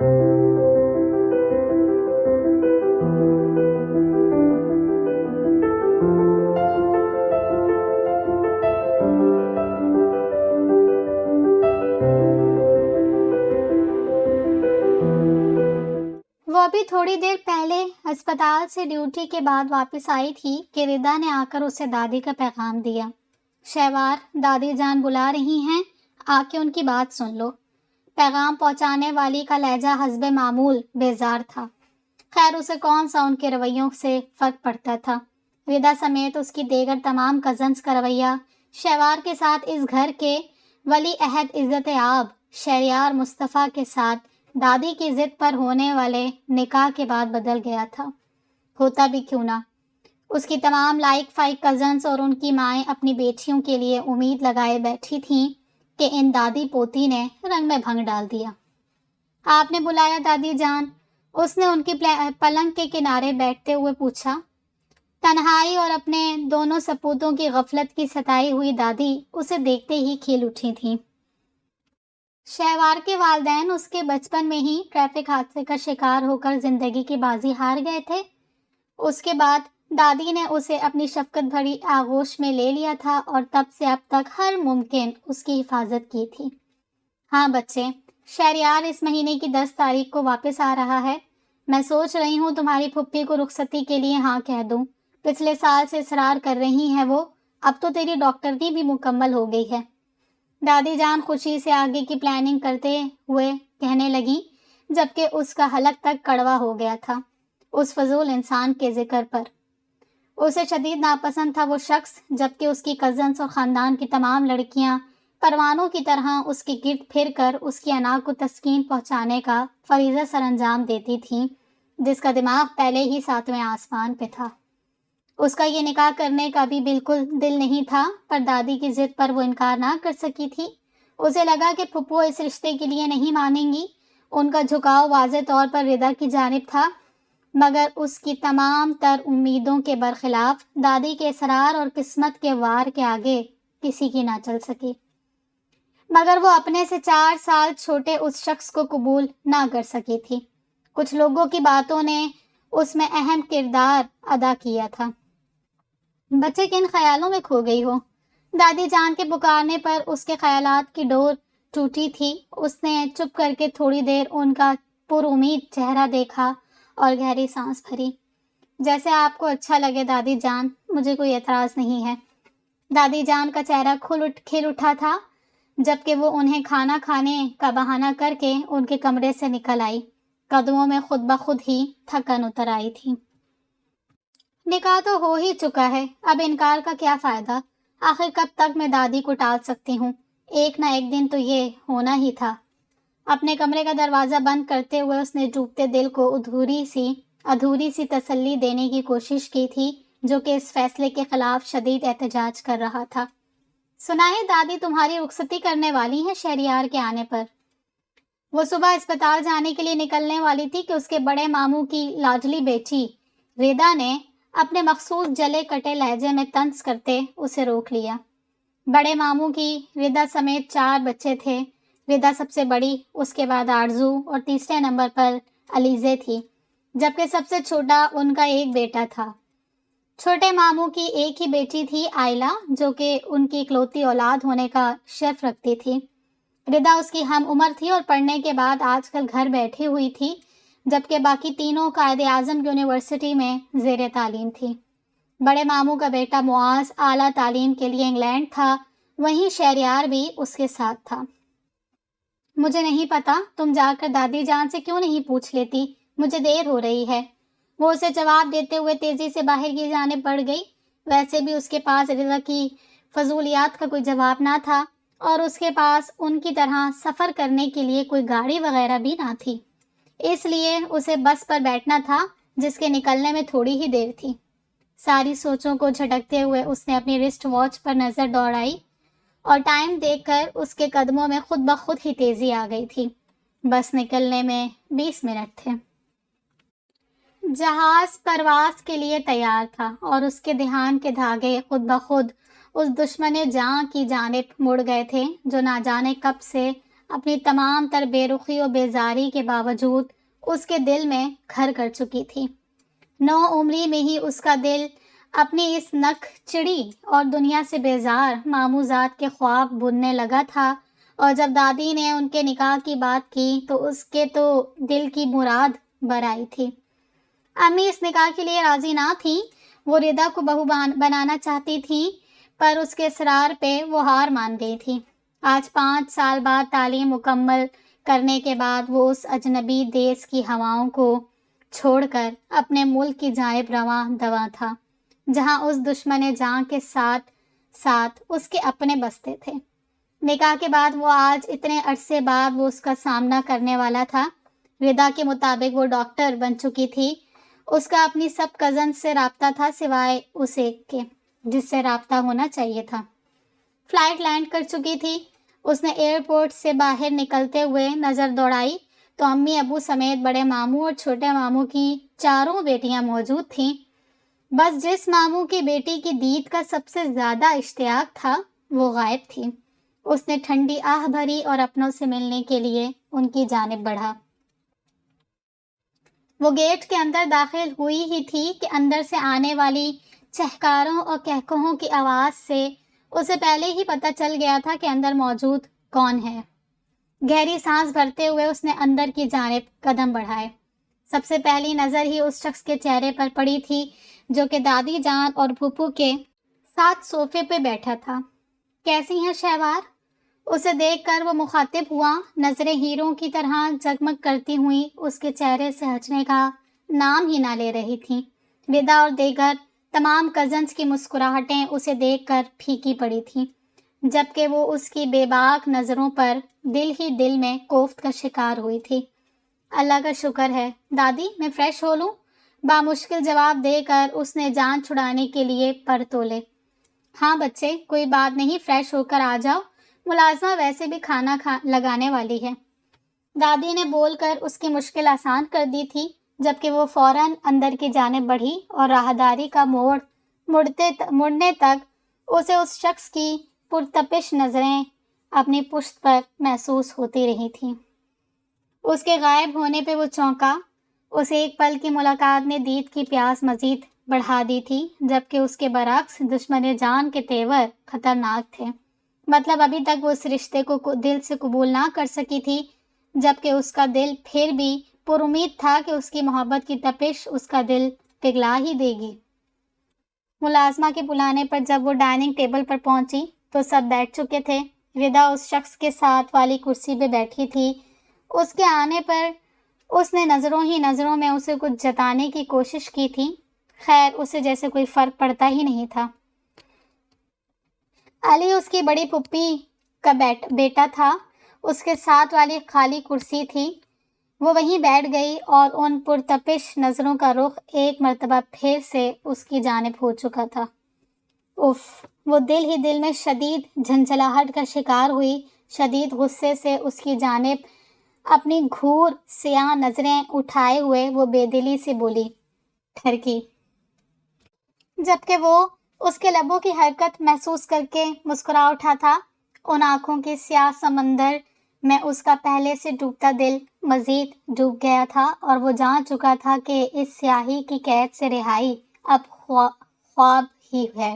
وہ ابھی تھوڑی دیر پہلے اسپتال سے ڈیوٹی کے بعد واپس آئی تھی کہ ردا نے آ کر اسے دادی کا پیغام دیا۔ شہوار، دادی جان بلا رہی ہیں، آ کے ان کی بات سن لو۔ پیغام پہنچانے والی کا لہجہ حسب معمول بیزار تھا۔ خیر اسے کون سا ان کے رویوں سے فرق پڑتا تھا۔ ردا سمیت اس کی دیگر تمام کزنز کا رویہ شہوار کے ساتھ اس گھر کے ولی عہد عزت آب شہریار مصطفیٰ کے ساتھ دادی کی ضد پر ہونے والے نکاح کے بعد بدل گیا تھا۔ ہوتا بھی کیوں نہ، اس کی تمام لائق فائق کزنز اور ان کی مائیں اپنی بیٹیوں کے لیے امید لگائے بیٹھی تھیں کہ ان دادی پوتی نے رنگ میں بھنگ ڈال دیا۔ آپ نے بلایا دادی جان؟ اس نے ان کی پلنگ کے کنارے بیٹھتے ہوئے پوچھا۔ تنہائی اور اپنے دونوں سپوتوں کی غفلت کی ستائی ہوئی دادی اسے دیکھتے ہی کھل اٹھی تھیں۔ شہوار کے والدین اس کے بچپن میں ہی ٹریفک حادثے کا شکار ہو کر زندگی کی بازی ہار گئے تھے۔ اس کے بعد دادی نے اسے اپنی شفقت بھری آغوش میں لے لیا تھا اور تب سے اب تک ہر ممکن اس کی حفاظت کی تھی۔ ہاں بچے، شہریار اس مہینے کی 10 تاریخ کو واپس آ رہا ہے۔ میں سوچ رہی ہوں تمہاری پھپھی کو رخصتی کے لیے ہاں کہہ دوں۔ پچھلے سال سے اصرار کر رہی ہیں وہ، اب تو تیری ڈاکٹرنی بھی مکمل ہو گئی ہے۔ دادی جان خوشی سے آگے کی پلاننگ کرتے ہوئے کہنے لگی، جبکہ اس کا حلق تک کڑوا ہو گیا تھا اس فضول انسان کے ذکر پر۔ اسے شدید ناپسند تھا وہ شخص، جبکہ اس کی کزنز اور خاندان کی تمام لڑکیاں پروانوں کی طرح اس کے گرد پھر کر اس کی انا کو تسکین پہنچانے کا فریضہ سر انجام دیتی تھیں، جس کا دماغ پہلے ہی 7ویں آسمان پہ تھا۔ اس کا یہ نکاح کرنے کا بھی بالکل دل نہیں تھا، پر دادی کی ضد پر وہ انکار نہ کر سکی تھی۔ اسے لگا کہ پھپھو اس رشتے کے لیے نہیں مانیں گی۔ ان کا جھکاؤ واضح طور پر ردا کی جانب تھا، مگر اس کی تمام تر امیدوں کے برخلاف دادی کے اصرار اور قسمت کے وار کے آگے کسی کی نہ چل سکی۔ مگر وہ اپنے سے 4 سال چھوٹے اس شخص کو قبول نہ کر سکی تھی۔ کچھ لوگوں کی باتوں نے اس میں اہم کردار ادا کیا تھا۔ بچے کن خیالوں میں کھو گئی ہو؟ دادی جان کے پکارنے پر اس کے خیالات کی ڈور ٹوٹی تھی۔ اس نے چپ کر کے تھوڑی دیر ان کا پر امید چہرہ دیکھا اور گہری سانس بھری۔ جیسے آپ کو اچھا لگے دادی جان، مجھے کوئی اعتراض نہیں ہے۔ دادی جان کا چہرہ کھل اٹھا تھا، جبکہ وہ انہیں کھانا کھانے کا بہانہ کر کے ان کے کمرے سے نکل آئی۔ قدموں میں خود بخود ہی تھکن اتر آئی تھی۔ نکاح تو ہو ہی چکا ہے، اب انکار کا کیا فائدہ؟ آخر کب تک میں دادی کو ٹال سکتی ہوں؟ ایک نہ ایک دن تو یہ ہونا ہی تھا۔ اپنے کمرے کا دروازہ بند کرتے ہوئے اس نے ڈوبتے دل کو ادھوری سی تسلی دینے کی کوشش کی تھی، جو کہ اس فیصلے کے خلاف شدید احتجاج کر رہا تھا۔ سنا ہے دادی تمہاری رخصتی کرنے والی ہیں شہریار کے آنے پر۔ وہ صبح اسپتال جانے کے لیے نکلنے والی تھی کہ اس کے بڑے ماموں کی لاڈلی بیٹی ردا نے اپنے مخصوص جلے کٹے لہجے میں طنز کرتے اسے روک لیا۔ بڑے ماموں کی ردا سمیت 4 بچے تھے۔ ردا سب سے بڑی، اس کے بعد آرزو اور تیسرے نمبر پر علیزے تھی، جبکہ سب سے چھوٹا ان کا ایک بیٹا تھا۔ چھوٹے ماموں کی ایک ہی بیٹی تھی آئلہ، جو کہ ان کی اکلوتی اولاد ہونے کا شرف رکھتی تھی۔ ردا اس کی ہم عمر تھی اور پڑھنے کے بعد آج کل گھر بیٹھی ہوئی تھی، جبکہ باقی تینوں قائد اعظم یونیورسٹی میں زیر تعلیم تھی۔ بڑے ماموں کا بیٹا معاذ اعلیٰ تعلیم کے لیے انگلینڈ تھا، وہیں شہریار بھی اس کے ساتھ تھا۔ مجھے نہیں پتا، تم جا کر دادی جان سے کیوں نہیں پوچھ لیتی؟ مجھے دیر ہو رہی ہے۔ وہ اسے جواب دیتے ہوئے تیزی سے باہر کی جانب بڑھ گئی۔ ویسے بھی اس کے پاس ردا کی فضولیات کا کوئی جواب نہ تھا، اور اس کے پاس ان کی طرح سفر کرنے کے لیے کوئی گاڑی وغیرہ بھی نہ تھی، اس لیے اسے بس پر بیٹھنا تھا، جس کے نکلنے میں تھوڑی ہی دیر تھی۔ ساری سوچوں کو جھٹکتے ہوئے اس نے اپنی رسٹ واچ پر نظر دوڑائی اور ٹائم دیکھ کر اس کے قدموں میں خود بخود ہی تیزی آ گئی تھی۔ بس نکلنے میں 20 منٹ تھے۔ جہاز پرواز کے لیے تیار تھا اور اس کے دھیان کے دھاگے خود بخود اس دشمن جاں کی جانب مڑ گئے تھے جو نہ جانے کب سے اپنی تمام تر بے رخی و بیزاری کے باوجود اس کے دل میں گھر کر چکی تھی۔ 9 عمری میں ہی اس کا دل اپنی اس نک چڑی اور دنیا سے بیزار ماموزاد کے خواب بننے لگا تھا، اور جب دادی نے ان کے نکاح کی بات کی تو اس کے تو دل کی مراد بر آئی تھی۔ امی اس نکاح کے لیے راضی نہ تھیں، وہ ردا کو بہو بنانا چاہتی تھیں، پر اس کے اصرار پہ وہ ہار مان گئی تھی۔ آج 5 سال بعد تعلیم مکمل کرنے کے بعد وہ اس اجنبی دیس کی ہواؤں کو چھوڑ کر اپنے ملک کی جانب رواں دواں تھا، جہاں اس دشمن جاں کے ساتھ ساتھ اس کے اپنے بستے تھے۔ نکاح کے بعد وہ آج اتنے عرصے بعد وہ اس کا سامنا کرنے والا تھا۔ ردا کے مطابق وہ ڈاکٹر بن چکی تھی۔ اس کا اپنی سب کزن سے رابطہ تھا سوائے اس ایک کے جس سے رابطہ ہونا چاہیے تھا۔ فلائٹ لینڈ کر چکی تھی۔ اس نے ایئرپورٹ سے باہر نکلتے ہوئے نظر دوڑائی تو امی ابو سمیت بڑے ماموں اور چھوٹے ماموں کی 4 بیٹیاں موجود تھیں۔ بس جس ماموں کی بیٹی کی دید کا سب سے زیادہ اشتیاق تھا وہ غائب تھی۔ اس نے ٹھنڈی آہ بھری اور اپنوں سے ملنے کے لیے ان کی جانب بڑھا۔ وہ گیٹ کے اندر داخل ہوئی ہی تھی کہ اندر سے آنے والی چہکاروں اور کہکہوں کی آواز سے اسے پہلے ہی پتہ چل گیا تھا کہ اندر موجود کون ہے۔ گہری سانس بھرتے ہوئے اس نے اندر کی جانب قدم بڑھائے۔ سب سے پہلی نظر ہی اس شخص کے چہرے پر پڑی تھی جو کہ دادی جان اور پھپھو کے ساتھ صوفے پہ بیٹھا تھا۔ کیسی ہیں شہوار؟ اسے دیکھ کر وہ مخاطب ہوا۔ نظریں ہیروں کی طرح جگمگ کرتی ہوئی اس کے چہرے سے ہٹنے کا نام ہی نہ لے رہی تھیں۔ ردا اور دیگر تمام کزنز کی مسکراہٹیں اسے دیکھ کر پھیکی پڑی تھیں، جبکہ وہ اس کی بے باک نظروں پر دل ہی دل میں کوفت کا شکار ہوئی تھی۔ اللہ کا شکر ہے دادی، میں فریش ہو لوں؟ بامشکل جواب دے کر اس نے جان چھڑانے کے لیے پر تولے۔ ہاں بچے، کوئی بات نہیں، فریش ہو کر آ جاؤ، ملازمہ ویسے بھی کھانا لگانے والی ہے۔ دادی نے بول کر اس کی مشکل آسان کر دی تھی، جبکہ وہ فوراً اندر کی جانب بڑھی اور راہداری کا مڑنے تک اسے اس شخص کی پرتپش نظریں اپنی پشت پر محسوس ہوتی رہی تھیں۔ اس کے غائب ہونے پہ وہ چونکا۔ اس ایک پل کی ملاقات نے دید کی پیاس مزید بڑھا دی تھی، جبکہ اس کے برعکس دشمن جان کے تیور خطرناک تھے۔ مطلب ابھی تک وہ اس رشتے کو دل سے قبول نہ کر سکی تھی، جبکہ اس کا دل پھر بھی پر امید تھا کہ اس کی محبت کی تپش اس کا دل پگھلا ہی دے گی۔ ملازمہ کے بلانے پر جب وہ ڈائننگ ٹیبل پر پہنچی تو سب بیٹھ چکے تھے۔ ردا اس شخص کے ساتھ والی کرسی پہ بیٹھی تھی۔ اس کے آنے پر اس نے نظروں ہی نظروں میں اسے کچھ جتانے کی کوشش کی تھی، خیر اسے جیسے کوئی فرق پڑتا ہی نہیں تھا۔ علی اس کی بڑی پھپھی کا بیٹا تھا، اس کے ساتھ والی خالی کرسی تھی، وہ وہیں بیٹھ گئی اور ان پرتپش نظروں کا رخ ایک مرتبہ پھر سے اس کی جانب ہو چکا تھا۔ اف، وہ دل ہی دل میں شدید جھنجھلاہٹ کا شکار ہوئی۔ شدید غصے سے اس کی جانب اپنی گھور سیاہ نظریں اٹھائے ہوئے وہ بے دلی سے بولی، ٹھرکی، جبکہ وہ اس کے لبوں کی حرکت محسوس کر کے مسکرا اٹھا تھا۔ ان آنکھوں کے سیاہ سمندر میں اس کا پہلے سے ڈوبتا دل مزید ڈوب گیا تھا اور وہ جان چکا تھا کہ اس سیاہی کی قید سے رہائی اب خواب ہی ہے۔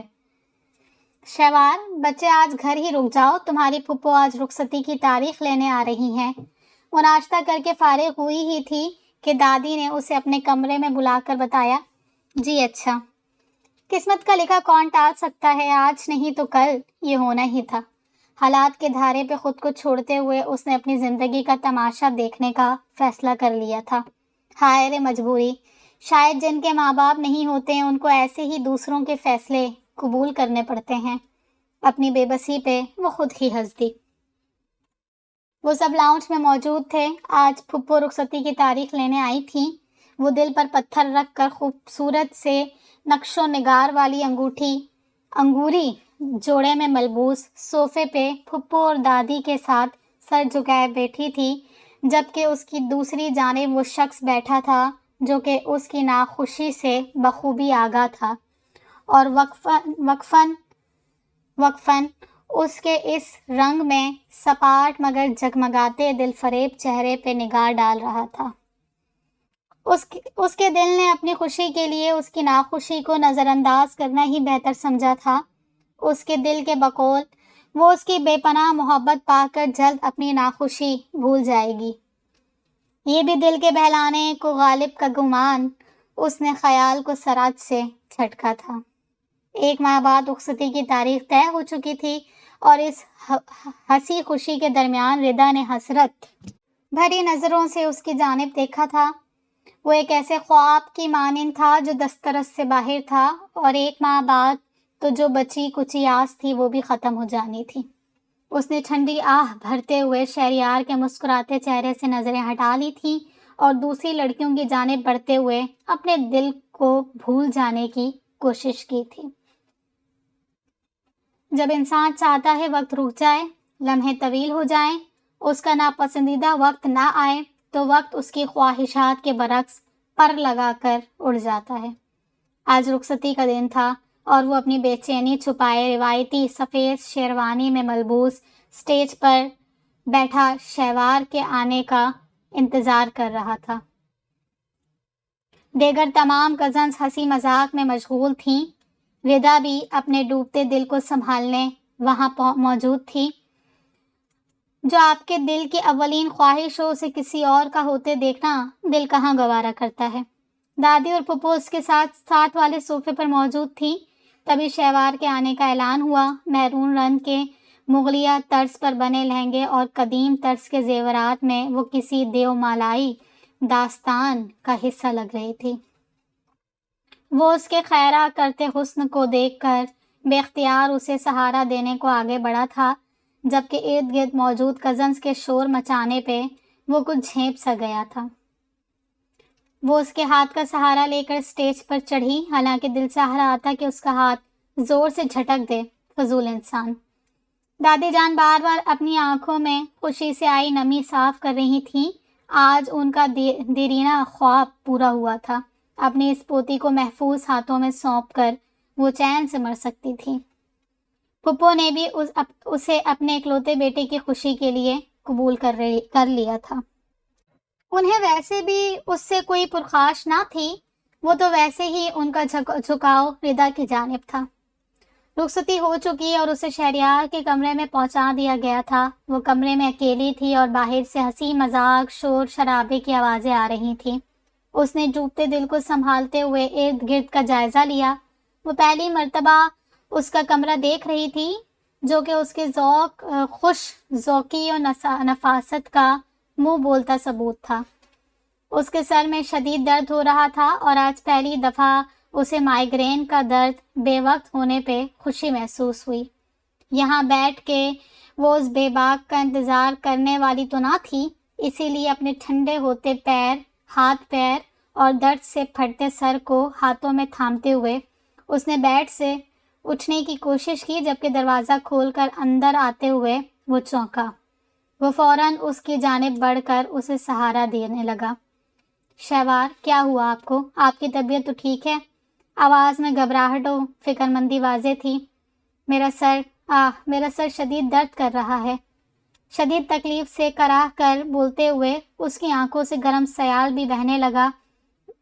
شہوار، بچے آج گھر ہی رک جاؤ، تمہاری پھپھو آج رخصتی کی تاریخ لینے آ رہی ہیں۔ وہ ناشتہ کر کے فارغ ہوئی ہی تھی کہ دادی نے اسے اپنے کمرے میں بلا کر بتایا، جی اچھا، قسمت کا لکھا کون ٹال سکتا ہے، آج نہیں تو کل یہ ہونا ہی تھا۔ حالات کے دھارے پہ خود کو چھوڑتے ہوئے اس نے اپنی زندگی کا تماشا دیکھنے کا فیصلہ کر لیا تھا۔ ہائے رے مجبوری، شاید جن کے ماں باپ نہیں ہوتے ہیں ان کو ایسے ہی دوسروں کے فیصلے قبول کرنے پڑتے ہیں۔ اپنی بے بسی پہ وہ خود ہی ہنس دی۔ وہ سب لاؤنج میں موجود تھے۔ آج پھپھو رخصتی کی تاریخ لینے آئی تھیں۔ وہ دل پر پتھر رکھ کر خوبصورت سے نقش و نگار والی انگوری جوڑے میں ملبوس صوفے پہ پھپھو اور دادی کے ساتھ سر جھکائے بیٹھی تھی، جبکہ اس کی دوسری جانب وہ شخص بیٹھا تھا جو کہ اس کی ناخوشی سے بخوبی آگاہ تھا اور وقفاً اس کے اس رنگ میں سپاٹ مگر جگمگاتے دل فریب چہرے پہ نگاہ ڈال رہا تھا۔ اس کے دل نے اپنی خوشی کے لیے اس کی ناخوشی کو نظر انداز کرنا ہی بہتر سمجھا تھا۔ اس کے دل کے بقول وہ اس کی بے پناہ محبت پا کر جلد اپنی ناخوشی بھول جائے گی۔ یہ بھی دل کے بہلانے کو غالب کا گمان اس نے خیال کو سراج سے جھٹکا تھا۔ 1 ماہ بعد رخصتی کی تاریخ طے ہو چکی تھی اور اس ہنسی خوشی کے درمیان ردا نے حسرت بھری نظروں سے اس کی جانب دیکھا تھا۔ وہ ایک ایسے خواب کی مانند تھا جو دسترس سے باہر تھا، اور 1 ماہ بعد تو جو بچی کچی آس تھی وہ بھی ختم ہو جانی تھی۔ اس نے ٹھنڈی آہ بھرتے ہوئے شہریار کے مسکراتے چہرے سے نظریں ہٹا لی تھیں اور دوسری لڑکیوں کی جانب بڑھتے ہوئے اپنے دل کو بھول جانے کی کوشش کی تھی۔ جب انسان چاہتا ہے وقت رک جائے، لمحے طویل ہو جائیں، اس کا ناپسندیدہ وقت نہ آئے، تو وقت اس کی خواہشات کے برعکس پر لگا کر اڑ جاتا ہے۔ آج رخصتی کا دن تھا اور وہ اپنی بے چینی چھپائے روایتی سفید شیروانی میں ملبوس اسٹیج پر بیٹھا شہوار کے آنے کا انتظار کر رہا تھا۔ دیگر تمام کزنز ہنسی مذاق میں مشغول تھیں۔ ردا بھی اپنے ڈوبتے دل کو سنبھالنے وہاں موجود تھی۔ جو آپ کے دل کی اولین خواہش ہو اسے کسی اور کا ہوتے دیکھنا دل کہاں گوارا کرتا ہے۔ دادی اور پھپھو اس کے ساتھ والے صوفے پر موجود تھی۔ تبھی شہوار کے آنے کا اعلان ہوا۔ میرون رنگ کے مغلیہ طرز پر بنے لہنگے اور قدیم طرز کے زیورات میں وہ کسی دیومالائی داستان کا حصہ لگ رہی تھی۔ وہ اس کے خیرہ کرتے حسن کو دیکھ کر بے اختیار اسے سہارا دینے کو آگے بڑھا تھا، جبکہ ارد گرد موجود کزنز کے شور مچانے پہ وہ کچھ جھیپ سا گیا تھا۔ وہ اس کے ہاتھ کا سہارا لے کر اسٹیج پر چڑھی، حالانکہ دل چاہ رہا تھا کہ اس کا ہاتھ زور سے جھٹک دے۔ فضول انسان۔ دادی جان بار بار اپنی آنکھوں میں خوشی سے آئی نمی صاف کر رہی تھیں۔ آج ان کا دیرینہ خواب پورا ہوا تھا۔ اپنی اس پوتی کو محفوظ ہاتھوں میں سونپ کر وہ چین سے مر سکتی تھی۔ پھپھو نے بھی اسے اپنے اکلوتے بیٹے کی خوشی کے لیے قبول کر لیا تھا۔ انہیں ویسے بھی اس سے کوئی پرخاش نہ تھی، وہ تو ویسے ہی ان کا جھکاؤ ردا کی جانب تھا۔ رخصتی ہو چکی اور اسے شہریار کے کمرے میں پہنچا دیا گیا تھا۔ وہ کمرے میں اکیلی تھی اور باہر سے ہنسی مذاق شور شرابے کی آوازیں آ رہی تھیں۔ اس نے ڈوبتے دل کو سنبھالتے ہوئے ارد گرد کا جائزہ لیا۔ وہ پہلی مرتبہ اس کا کمرہ دیکھ رہی تھی، جو کہ اس کے خوش ذوقی اور نفاست کا منہ بولتا ثبوت تھا۔ اس کے سر میں شدید درد ہو رہا تھا اور آج پہلی دفعہ اسے مائیگرین کا درد بے وقت ہونے پہ خوشی محسوس ہوئی۔ یہاں بیٹھ کے وہ اس بے باک کا انتظار کرنے والی تو نہ تھی، اسی لیے اپنے ٹھنڈے ہوتے ہاتھ پیر اور درد سے پھٹتے سر کو ہاتھوں میں تھامتے ہوئے اس نے بیڈ سے اٹھنے کی کوشش کی، جبکہ دروازہ کھول کر اندر آتے ہوئے وہ چونکا۔ وہ فوراً اس کی جانب بڑھ کر اسے سہارا دینے لگا۔ شہوار، کیا ہوا آپ کو؟ آپ کی طبیعت تو ٹھیک ہے؟ آواز میں گھبراہٹ و فکر مندی واضح تھی۔ میرا سر شدید درد کر رہا ہے، شدید تکلیف سے کراہ کر بولتے ہوئے اس کی آنکھوں سے گرم سیال بھی بہنے لگا۔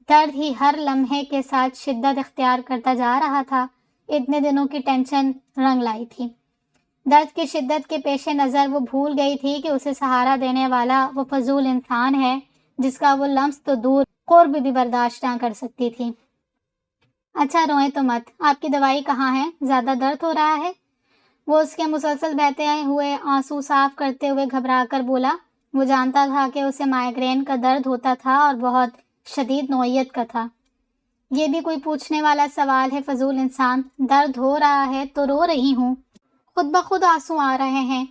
درد ہی ہر لمحے کے ساتھ شدت اختیار کرتا جا رہا تھا۔ اتنے دنوں کی ٹینشن رنگ لائی تھی۔ درد کی شدت کے پیش نظر وہ بھول گئی تھی کہ اسے سہارا دینے والا وہ فضول انسان ہے جس کا وہ لمس تو دور قرب بھی برداشت نہ کر سکتی تھی۔ اچھا روئیں تو مت، آپ کی دوائی کہاں ہے؟ زیادہ درد ہو رہا ہے؟ وہ اس کے مسلسل بہتے ہوئے آنسو صاف کرتے ہوئے گھبرا کر بولا۔ وہ جانتا تھا کہ اسے مائیگرین کا درد ہوتا تھا اور بہت شدید نوعیت کا تھا۔ یہ بھی کوئی پوچھنے والا سوال ہے؟ فضول انسان، درد ہو رہا ہے تو رو رہی ہوں، خود بخود آنسو آ رہے ہیں۔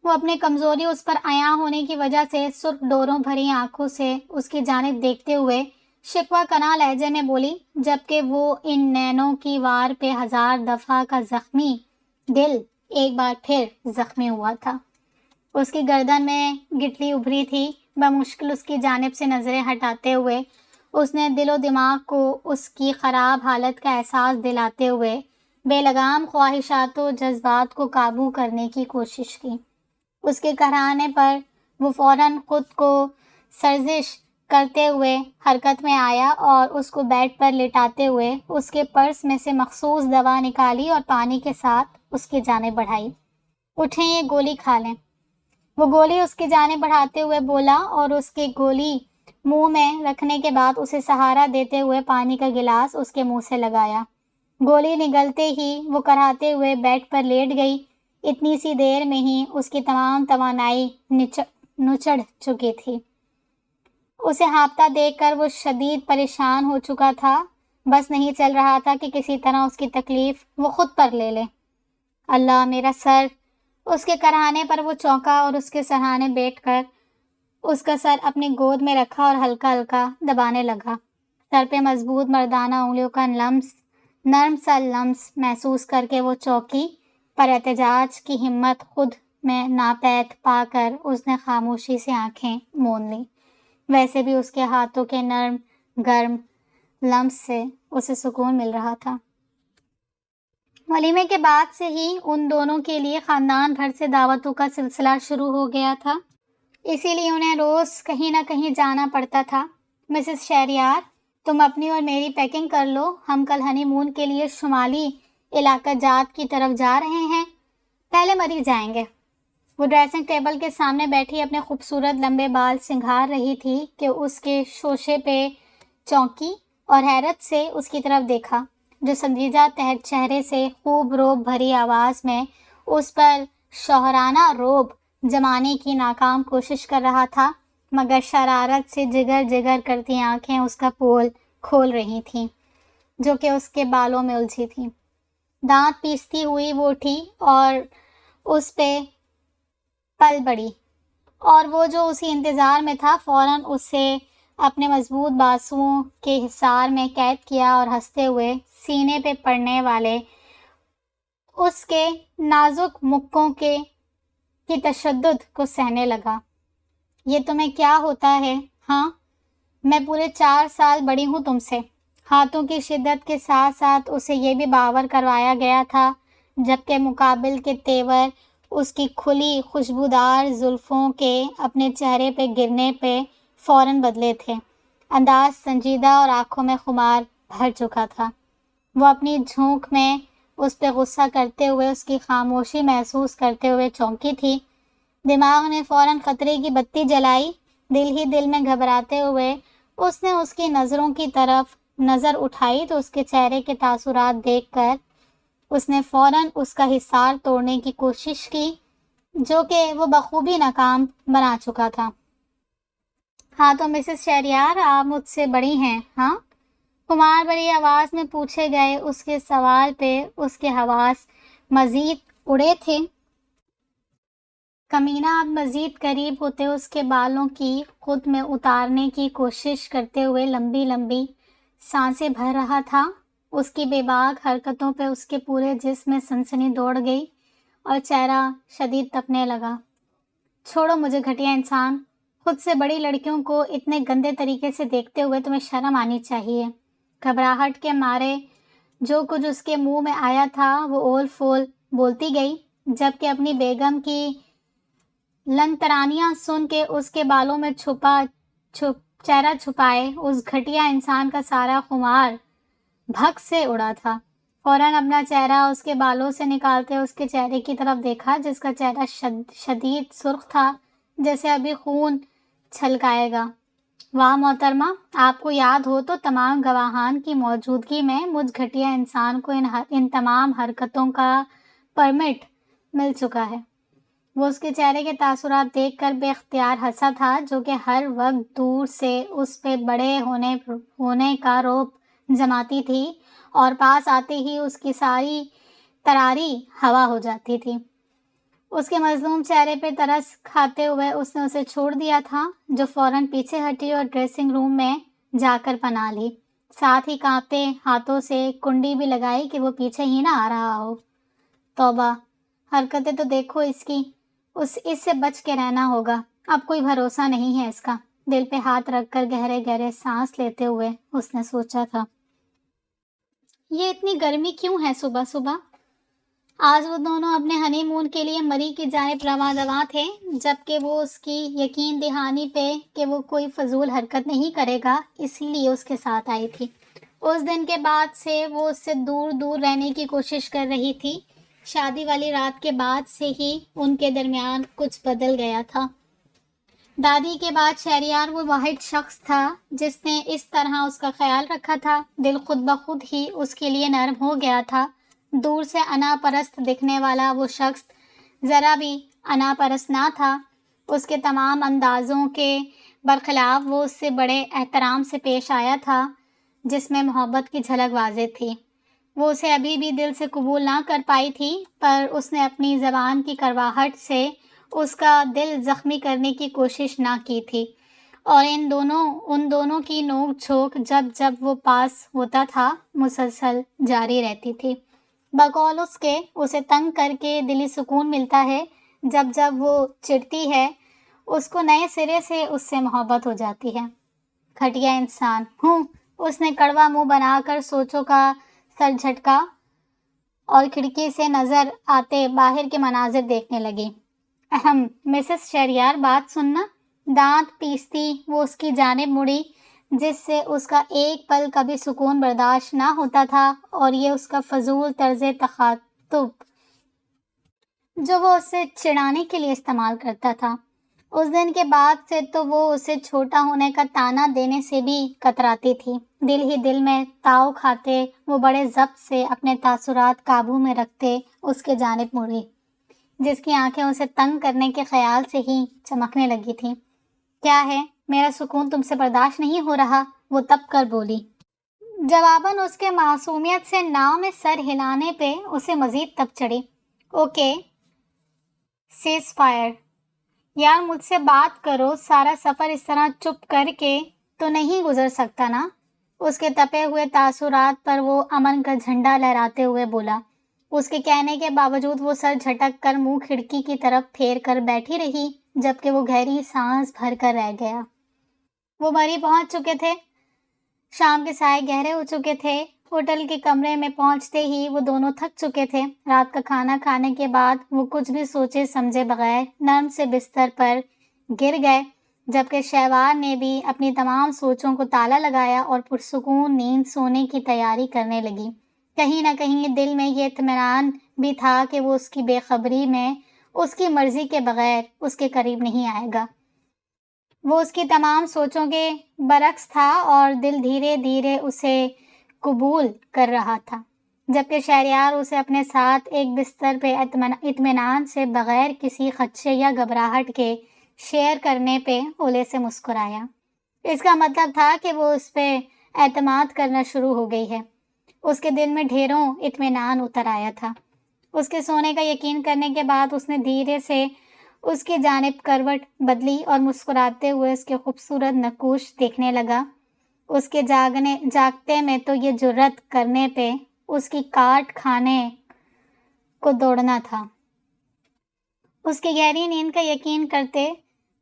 وہ اپنی کمزوری اس پر عیاں ہونے کی وجہ سے سرخ ڈوروں بھری آنکھوں سے اس کی جانب دیکھتے ہوئے شکوہ کناں لہجے میں بولی، جبکہ وہ ان نینوں کی وار پہ 1000 دفعہ کا زخمی دل ایک بار پھر زخمی ہوا تھا۔ اس کی گردن میں گٹلی ابھری تھی۔ بمشکل اس کی جانب سے نظریں ہٹاتے ہوئے اس نے دل و دماغ کو اس کی خراب حالت کا احساس دلاتے ہوئے بے لگام خواہشات و جذبات کو قابو کرنے کی کوشش کی۔ اس کے کہرانے پر وہ فوراً خود کو سرزش کرتے ہوئے حرکت میں آیا اور اس کو بیڈ پر لٹاتے ہوئے اس کے پرس میں سے مخصوص دوا نکالی اور پانی کے ساتھ اس کی جانب بڑھائی۔ اٹھیں، یہ گولی کھا لیں۔ وہ گولی اس کی جانب بڑھاتے ہوئے بولا اور اس کی گولی منہ میں رکھنے کے بعد اسے سہارا دیتے ہوئے پانی کا گلاس اس کے منہ سے لگایا۔ گولی نگلتے ہی وہ کراہتے ہوئے بیڈ پر لیٹ گئی۔ اتنی سی دیر میں ہی اس کی تمام توانائی نچڑ چکی تھی۔ اسے ہانپتا دیکھ کر وہ شدید پریشان ہو چکا تھا۔ بس نہیں چل رہا تھا کہ کسی طرح اس کی تکلیف وہ خود پر لے لے۔ اللہ، میرا سر! اس کے کراہنے پر وہ چونکا اور اس کے سرہانے بیٹھ کر اس کا سر اپنی گود میں رکھا اور ہلکا ہلکا دبانے لگا۔ سر پہ مضبوط مردانہ انگلیوں کا نرم سا لمس محسوس کر کے وہ چوکی پر احتجاج کی ہمت خود میں ناپید پا کر اس نے خاموشی سے آنکھیں موند لیں۔ ویسے بھی اس کے ہاتھوں کے نرم گرم لمس سے اسے سکون مل رہا تھا۔ ولیمے کے بعد سے ہی ان دونوں کے لیے خاندان بھر سے دعوتوں کا سلسلہ شروع ہو گیا تھا، اسی لیے انہیں روز کہیں نہ کہیں جانا پڑتا تھا۔ مسز شہریار، تم اپنی اور میری پیکنگ کر لو، ہم کل ہنی مون کے لیے شمالی علاقہ جات کی طرف جا رہے ہیں۔ پہلے مری جائیں گے۔ وہ ڈریسنگ ٹیبل کے سامنے بیٹھی اپنے خوبصورت لمبے بال سنگھار رہی تھی کہ اس کے شوشے پہ چونکی اور حیرت سے اس کی طرف دیکھا، جو سنجیدہ چہرے سے خوب روب بھری آواز میں اس پر شوہرانہ روب جمانے کی ناکام کوشش کر رہا تھا، مگر شرارت سے جگر جگر کرتی آنکھیں اس کا پول کھول رہی تھیں جو کہ اس کے بالوں میں الجھی تھیں۔ دانت پیستی ہوئی وہ اٹھی اور اس پہ پل بڑی، اور وہ جو اسی انتظار میں تھا فوراً اسے اپنے مضبوط بازوؤں کے حصار میں قید کیا اور ہنستے ہوئے سینے پہ پڑنے والے اس کے نازک مکوں کی تشدد کو سہنے لگا۔ یہ تمہیں کیا ہوتا ہے ہاں؟ میں پورے 4 سال بڑی ہوں تم سے۔ ہاتھوں کی شدت کے ساتھ ساتھ اسے یہ بھی باور کروایا گیا تھا، جبکہ مقابل کے تیور اس کی کھلی خوشبودار زلفوں کے اپنے چہرے پہ گرنے پہ فوراً بدلے تھے۔ انداز سنجیدہ اور آنکھوں میں خمار بھر چکا تھا۔ وہ اپنی جھونک میں اس پہ غصہ کرتے ہوئے اس کی خاموشی محسوس کرتے ہوئے چونکی تھی۔ دماغ نے فوراً خطرے کی بتی جلائی۔ دل ہی دل میں گھبراتے ہوئے اس نے اس کی نظروں کی طرف نظر اٹھائی تو اس کے چہرے کے تاثرات دیکھ کر اس نے فوراً اس کا حصار توڑنے کی کوشش کی، جو کہ وہ بخوبی ناکام بنا چکا تھا۔ ہاں تو مسز شہریار، آپ مجھ سے بڑی ہیں ہاں؟ خمار بھری آواز میں پوچھے گئے اس کے سوال پہ اس کے حواس مزید اڑے تھے۔ کمینہ اب مزید قریب ہوتے اس کے بالوں کی خود میں اتارنے کی کوشش کرتے ہوئے لمبی لمبی سانسیں بھر رہا تھا۔ اس کی بے باک حرکتوں پہ اس کے پورے جسم میں سنسنی دوڑ گئی اور چہرہ شدید تپنے لگا۔ چھوڑو مجھے گھٹیا انسان، خود سے بڑی لڑکیوں کو اتنے گندے طریقے سے دیکھتے ہوئے تمہیں شرم آنی چاہیے۔ گھبراہٹ کے مارے جو کچھ اس کے منہ میں آیا تھا وہ اول فول بولتی گئی، جبکہ اپنی بیگم کی لنگ ترانیاں سن کے اس کے بالوں میں چہرہ چھپائے اس گھٹیا انسان کا سارا خمار بھگ سے اڑا تھا۔ فوراً اپنا چہرہ اس کے بالوں سے نکالتے اس کے چہرے کی طرف دیکھا، جس کا چہرہ شدید سرخ تھا، جیسے ابھی خون چھلکائے گا۔ واہ محترمہ، آپ کو یاد ہو تو تمام گواہان کی موجودگی میں مجھ گھٹیا انسان کو ان تمام حرکتوں کا پرمٹ مل چکا ہے۔ وہ اس کے چہرے کے تاثرات دیکھ کر بے اختیار ہنسا تھا، جو کہ ہر وقت دور سے اس پہ بڑے ہونے کا رعب جماتی تھی اور پاس آتے ہی اس کی ساری تراری ہوا ہو جاتی تھی۔ اس کے مظلوم چہرے پہ ترس کھاتے ہوئے اس نے اسے چھوڑ دیا تھا، جو فوراً پیچھے ہٹی اور ڈریسنگ روم میں جا کر پناہ لی، ساتھ ہی کانپتے ہاتھوں سے کنڈی بھی لگائی کہ وہ پیچھے ہی نہ آ رہا ہو۔ توبہ، حرکتیں تو دیکھو اس کی، اس سے بچ کے رہنا ہوگا، اب کوئی بھروسہ نہیں ہے اس کا۔ دل پہ ہاتھ رکھ کر گہرے گہرے سانس لیتے ہوئے اس نے سوچا تھا۔ یہ اتنی گرمی کیوں ہے صبح صبح؟ آج وہ دونوں اپنے ہنی مون کے لیے مری کی جانب رواں دواں تھے، جبکہ وہ اس کی یقین دہانی پہ کہ وہ کوئی فضول حرکت نہیں کرے گا اسی لیے اس کے ساتھ آئی تھی۔ اس دن کے بعد سے وہ اس سے دور دور رہنے کی کوشش کر رہی تھی۔ شادی والی رات کے بعد سے ہی ان کے درمیان کچھ بدل گیا تھا۔ دادی کے بعد شہریار وہ واحد شخص تھا جس نے اس طرح اس کا خیال رکھا تھا۔ دل خود بخود ہی اس کے لیے نرم ہو گیا تھا۔ دور سے انا پرست دکھنے والا وہ شخص ذرا بھی انا پرست نہ تھا۔ اس کے تمام اندازوں کے برخلاف وہ اس سے بڑے احترام سے پیش آیا تھا، جس میں محبت کی جھلک واضح تھی۔ وہ اسے ابھی بھی دل سے قبول نہ کر پائی تھی، پر اس نے اپنی زبان کی کرواہٹ سے اس کا دل زخمی کرنے کی کوشش نہ کی تھی، اور ان دونوں کی نوک جھونک جب جب وہ پاس ہوتا تھا مسلسل جاری رہتی تھی۔ بقول اس کے اسے تنگ کر کے دلی سکون ملتا ہے۔ جب جب وہ چڑھتی ہے اس کو نئے سرے سے اس سے محبت ہو جاتی ہے۔ گھٹیا انسان ہوں، اس نے کڑوا منہ بنا کر سوچوں کا سر جھٹکا اور کھڑکی سے نظر آتے باہر کے مناظر دیکھنے لگی۔ مسز شہریار بات سننا۔ دانت پیستی وہ اس کی جانب مڑی، جس سے اس کا ایک پل کبھی سکون برداشت نہ ہوتا تھا، اور یہ اس کا فضول طرز تخاطب جو وہ اسے چڑھانے کے لیے استعمال کرتا تھا۔ اس دن کے بعد سے تو وہ اسے چھوٹا ہونے کا طعنہ دینے سے بھی کتراتی تھی۔ دل ہی دل میں تاؤ کھاتے وہ بڑے ضبط سے اپنے تاثرات قابو میں رکھتے اس کے جانب مڑی، جس کی آنکھیں اسے تنگ کرنے کے خیال سے ہی چمکنے لگی تھیں۔ کیا ہے، میرا سکون تم سے برداشت نہیں ہو رہا؟ وہ تپ کر بولی۔ جواباً اس کے معصومیت سے ناؤ میں سر ہلانے پہ اسے مزید تپ چڑھی۔ Okay, cease fire. یار مجھ سے بات کرو، سارا سفر اس طرح چپ کر کے تو نہیں گزر سکتا نا؟ اس کے تپے ہوئے تاثرات پر وہ امن کا جھنڈا لہراتے ہوئے بولا۔ اس کے کہنے کے باوجود وہ سر جھٹک کر منہ کھڑکی کی طرف پھیر کر بیٹھی رہی، جبکہ وہ گہری سانس بھر کر رہ گیا۔ وہ مری پہنچ چکے تھے۔ شام کے سائے گہرے ہو چکے تھے۔ ہوٹل کے کمرے میں پہنچتے ہی وہ دونوں تھک چکے تھے۔ رات کا کھانا کھانے کے بعد وہ کچھ بھی سوچے سمجھے بغیر نرم سے بستر پر گر گئے، جبکہ شہوار نے بھی اپنی تمام سوچوں کو تالا لگایا اور پرسکون نیند سونے کی تیاری کرنے لگی۔ کہیں نہ کہیں دل میں یہ اطمینان بھی تھا کہ وہ اس کی بے خبری میں اس کی مرضی کے بغیر اس کے قریب نہیں آئے گا۔ وہ اس کی تمام سوچوں کے برعکس تھا اور دل دھیرے دھیرے اسے قبول کر رہا تھا، جبکہ شہریار اسے اپنے ساتھ ایک بستر پہ اطمینان سے بغیر کسی خدشے یا گھبراہٹ کے شیئر کرنے پہ اولے سے مسکرایا۔ اس کا مطلب تھا کہ وہ اس پہ اعتماد کرنا شروع ہو گئی ہے۔ اس کے دل میں ڈھیروں اطمینان اتر آیا تھا۔ اس کے سونے کا یقین کرنے کے بعد اس نے دھیرے سے اس کی جانب کروٹ بدلی اور مسکراتے ہوئے اس کے خوبصورت نقوش دیکھنے لگا۔ اس کے جاگتے میں تو یہ جرأت کرنے پہ اس کی کاٹ کھانے کو دوڑنا تھا۔ اس کی گہری نیند کا یقین کرتے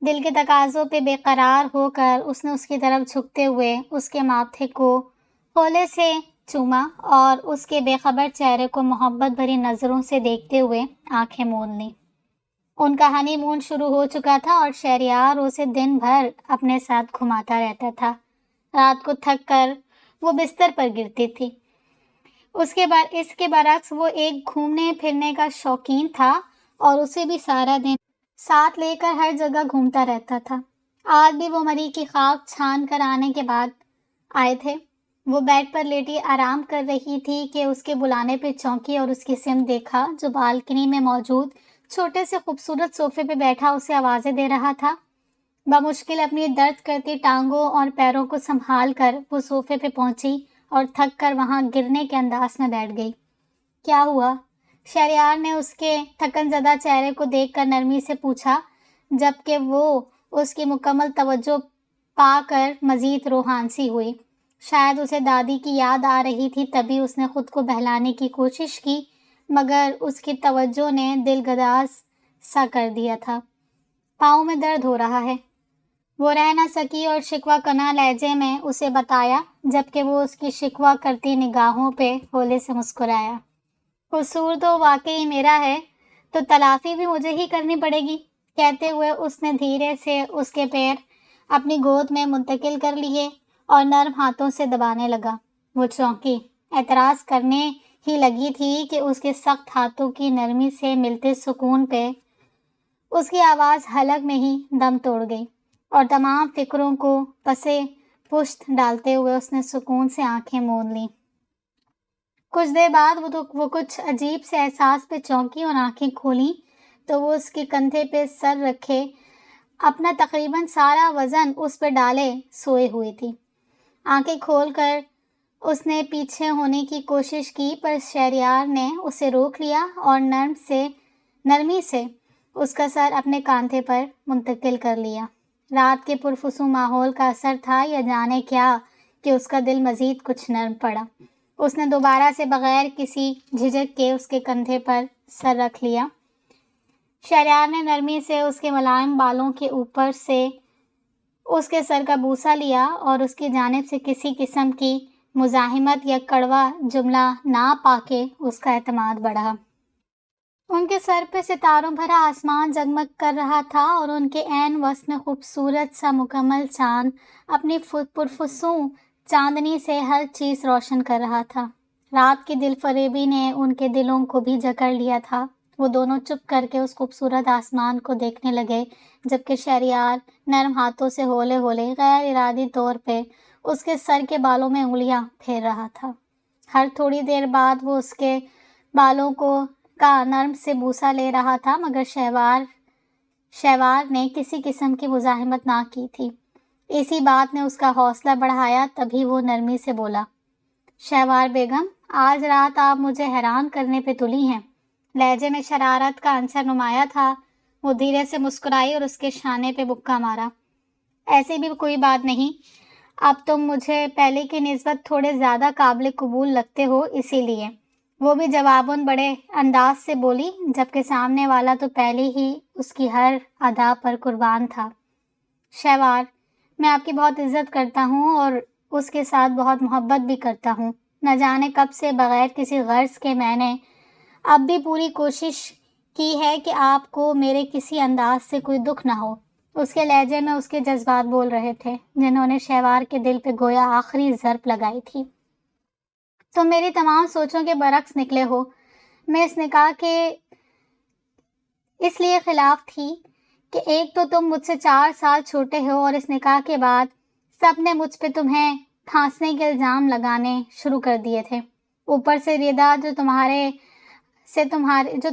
دل کے تقاضوں پہ بے قرار ہو کر اس نے اس کی طرف جھکتے ہوئے اس کے ماتھے کو ہولے سے چوما اور اس کے بے خبر چہرے کو محبت بھری نظروں سے دیکھتے ہوئے آنکھیں مون لیں۔ ان کا ہنی مون شروع ہو چکا تھا اور شہریار اسے دن بھر اپنے ساتھ گھماتا رہتا تھا۔ رات کو تھک کر وہ بستر پر گرتی تھی۔ اس کے برعکس وہ ایک گھومنے پھرنے کا شوقین تھا اور اسے بھی سارا دن ساتھ لے کر ہر جگہ گھومتا رہتا تھا۔ آج بھی وہ مری کی خاک چھان کر آنے کے بعد آئے تھے۔ وہ بیڈ پر لیٹی آرام کر رہی تھی کہ اس کے بلانے پہ چونکی اور اس کی سمت دیکھا جو بالکنی میں موجود چھوٹے سے خوبصورت صوفے پہ بیٹھا اسے آوازیں دے رہا تھا۔ بمشکل اپنی درد کرتی ٹانگوں اور پیروں کو سنبھال کر وہ صوفے پہ پہنچی اور تھک کر وہاں گرنے کے انداز میں بیٹھ گئی۔ کیا ہوا؟ شہریار نے اس کے تھکن زدہ چہرے کو دیکھ کر نرمی سے پوچھا، جبکہ وہ اس کی مکمل توجہ پا کر مزید روحان سی ہوئی۔ شاید اسے دادی کی یاد آ رہی تھی، تبھی اس نے خود کو بہلانے کی کوشش کی، مگر اس کی توجہ نے دل گداز سا کر دیا تھا۔ پاؤں میں درد ہو رہا ہے؟ وہ رہ نہ سکی اور شکوہ کناں لہجے میں اسے بتایا، جبکہ وہ اس کی شکوہ کرتی نگاہوں پہ ہولے سے مسکرایا۔ قصور تو واقعی میرا ہے، تو تلافی بھی مجھے ہی کرنی پڑے گی، کہتے ہوئے اس نے دھیرے سے اس کے پیر اپنی گود میں منتقل کر لیے اور نرم ہاتھوں سے دبانے لگا۔ وہ چونکی، اعتراض کرنے ہی لگی تھی کہ اس کے سخت ہاتھوں کی نرمی سے ملتے سکون پہ اس کی آواز حلق میں ہی دم توڑ گئی، اور تمام فکروں کو پسے پشت ڈالتے ہوئے اس نے سکون سے آنکھیں موند لیں۔ کچھ دیر بعد وہ کچھ عجیب سے احساس پہ چونکی اور آنکھیں کھولیں تو وہ اس کے کندھے پہ سر رکھے اپنا تقریباً سارا وزن اس پہ ڈالے سوئے ہوئی تھی۔ آنکھیں کھول کر اس نے پیچھے ہونے کی کوشش کی، پر شہریار نے اسے روک لیا اور نرمی سے اس کا سر اپنے کاندھے پر منتقل کر لیا۔ رات کے پرفسوں ماحول کا اثر تھا یا جانے کیا کہ اس کا دل مزید کچھ نرم پڑا۔ اس نے دوبارہ سے بغیر کسی جھجک کے اس کے کندھے پر سر رکھ لیا۔ شہریار نے نرمی سے اس کے ملائم بالوں کے اوپر سے اس کے سر کا بوسہ لیا اور اس کی جانب سے کسی قسم کی مزاحمت یا کڑوا جملہ نہ پا کے اس کا اعتماد بڑھا۔ ان کے سر پہ ستاروں بھرا آسمان جگمگ کر رہا تھا اور ان کے عین وسط میں خوبصورت سا مکمل چاند اپنی پرفسوں چاندنی سے ہر چیز روشن کر رہا تھا۔ رات کی دل فریبی نے ان کے دلوں کو بھی جکڑ لیا تھا۔ وہ دونوں چپ کر کے اس خوبصورت آسمان کو دیکھنے لگے، جبکہ شہریار نرم ہاتھوں سے ہولے ہولے غیر ارادی طور پہ اس کے سر کے بالوں میں انگلیاں پھیر رہا تھا۔ ہر تھوڑی دیر بعد وہ اس کے بالوں کا نرم سے بوسہ لے رہا تھا، مگر شہوار نے کسی قسم کی مزاحمت نہ کی تھی۔ اسی بات نے اس کا حوصلہ بڑھایا، تبھی وہ نرمی سے بولا، شہوار بیگم، آج رات آپ مجھے حیران کرنے پہ تلی ہیں۔ لہجے میں شرارت کا عنصر نمایاں تھا۔ وہ دھیرے سے مسکرائی اور اس کے شانے پہ مکہ مارا۔ ایسی بھی کوئی بات نہیں، اب تم مجھے پہلے کی نسبت تھوڑے زیادہ قابل قبول لگتے ہو، اسی لیے۔ وہ بھی جواباً بڑے انداز سے بولی، جبکہ سامنے والا تو پہلے ہی اس کی ہر ادا پر قربان تھا۔ شہوار، میں آپ کی بہت عزت کرتا ہوں اور اس کے ساتھ بہت محبت بھی کرتا ہوں۔ نہ جانے کب سے بغیر کسی غرض کے میں نے اب بھی پوری کوشش کی ہے کہ آپ کو میرے کسی انداز سے کوئی دکھ نہ ہو۔ اس کے لہجے میں اس کے جذبات بول رہے تھے، جنہوں نے شہوار کے دل پہ گویا آخری ضرب لگائی تھی۔ تم میری تمام سوچوں کے برعکس نکلے ہو۔ میں اس نکاح کے اس لیے خلاف تھی کہ ایک تو تم مجھ سے 4 سال چھوٹے ہو، اور اس نکاح کے بعد سب نے مجھ پہ تمہیں پھانسنے کے الزام لگانے شروع کر دیے تھے۔ اوپر سے ردا جو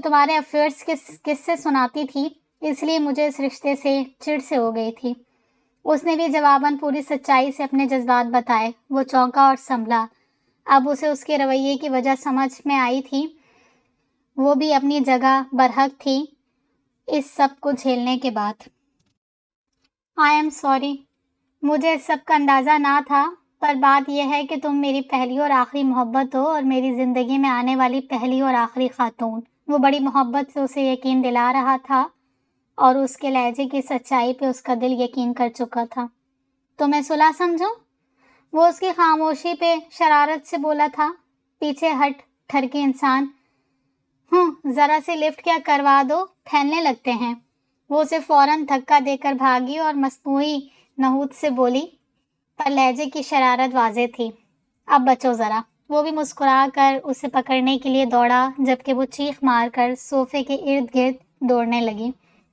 تمہارے افیئرس کے قصے سناتی تھی، اس لیے مجھے اس رشتے سے چڑ سے ہو گئی تھی۔ اس نے بھی جواباً پوری سچائی سے اپنے جذبات بتائے۔ وہ چونکا اور سنبھلا۔ اب اسے اس کے رویے کی وجہ سمجھ میں آئی تھی۔ وہ بھی اپنی جگہ برحق تھی اس سب کو جھیلنے کے بعد۔ آئی ایم سوری، مجھے اس سب کا اندازہ نہ تھا، پر بات یہ ہے کہ تم میری پہلی اور آخری محبت ہو اور میری زندگی میں آنے والی پہلی اور آخری خاتون۔ وہ بڑی محبت سے اسے یقین دلا رہا تھا اور اس کے لہجے کی سچائی پہ اس کا دل یقین کر چکا تھا۔ تو میں صلح سمجھوں؟ وہ اس کی خاموشی پہ شرارت سے بولا تھا۔ پیچھے ہٹ ٹھرکے انسان، ذرا سی لفٹ کیا کروا دو، پھیلنے لگتے ہیں۔ وہ اسے فوراً دھکا دے کر بھاگی اور مصنوعی نحوست سے بولی، پر لہجے کی شرارت واضح تھی، اب بچو ذرا۔ وہ بھی مسکرا کر اسے پکڑنے کے لیے دوڑا، جبکہ وہ چیخ مار کر صوفے کے ارد گرد دوڑنے لگی۔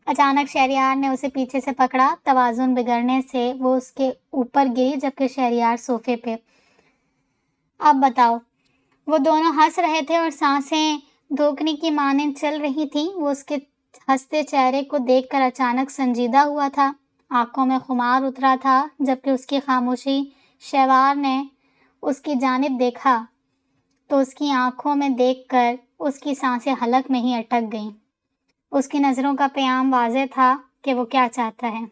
اچانک شہریار نے اسے پیچھے سے پکڑا۔ توازن بگڑنے سے وہ اس کے اوپر گری، جبکہ شہریار صوفے پہ۔ اب بتاؤ۔ وہ دونوں ہنس رہے تھے اور سانسیں دھوکنے کی مانند چل رہی تھیں۔ وہ اس کے ہنستے چہرے کو دیکھ کر اچانک سنجیدہ ہوا تھا، آنکھوں میں خمار اترا تھا، جبکہ اس کی خاموشی۔ شہوار نے اس کی جانب دیکھا تو اس کی آنکھوں میں دیکھ کر اس کی سانسیں حلق میں ہی اٹک گئیں۔ اس کی نظروں کا پیام واضح تھا کہ وہ کیا چاہتا ہے۔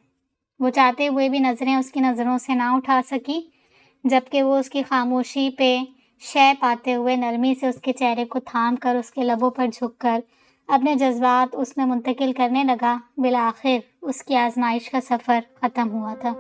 وہ چاہتے ہوئے بھی نظریں اس کی نظروں سے نہ اٹھا سکی، جبکہ وہ اس کی خاموشی پہ شے پاتے ہوئے نرمی سے اس کے چہرے کو تھام کر اس کے لبوں پر جھک کر اپنے جذبات اس میں منتقل کرنے لگا۔ بالآخر اس کی آزمائش کا سفر ختم ہوا تھا۔